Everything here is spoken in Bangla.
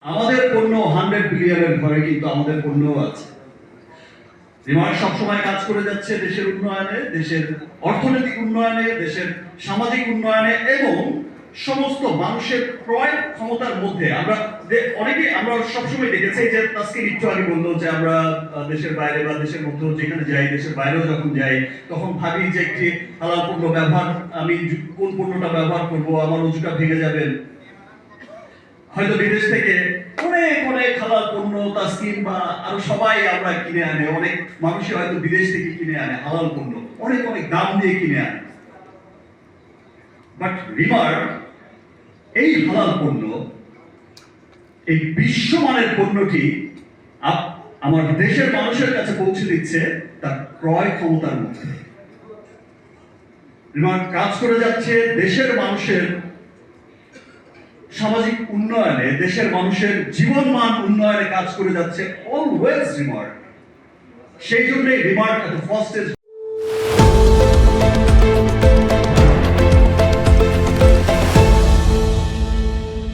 আমাদের পণ্য 100 বিলিয়নের ঘরে, কিন্তু আমাদের পণ্যও আছে। রিমার্ক সবসময় কাজ করে যাচ্ছে দেশের উন্নয়নে, দেশের অর্থনৈতিক উন্নয়নে, দেশের সামাজিক উন্নয়নে এবং সমস্ত মানুষের ক্রয় ক্ষমতার মধ্যে। আমরা সবসময় দেখেছি যে তাসকিন একটু আগে বললো যে আমরা দেশের বাইরে বা দেশের মধ্যে যেখানে যাই, দেশের বাইরেও যখন যাই, তখন ভাবি যে একটি হালাল পণ্য ব্যবহার, আমি কোন পণ্যটা ব্যবহার করব, আমার অজুটা ভেঙে যাবে। হয়তো বিদেশ থেকে অনেক অনেক হালাল পণ্য তাসকিন বা আরো সবাই আমরা কিনে আনে, অনেক মানুষই হয়তো বিদেশ থেকে কিনে আনে হালাল পণ্য, অনেক অনেক দাম দিয়ে কিনে আনে। বাট রিমার্ক এই হালাল পণ্য, এই বিশ্বমানের পণ্যটি আমার দেশের মানুষের কাছে পৌঁছে দিচ্ছে তার ক্রয় ক্ষমতার মধ্যে। রিমার্ক কাজ করে যাচ্ছে দেশের মানুষের সামাজিক উন্নয়নে, দেশের মানুষের জীবনমান উন্নয়নে কাজ করে যাচ্ছে অলওয়েজ রিমার্ক। সেই জন্যই রিমার্ক এত ফার্স্ট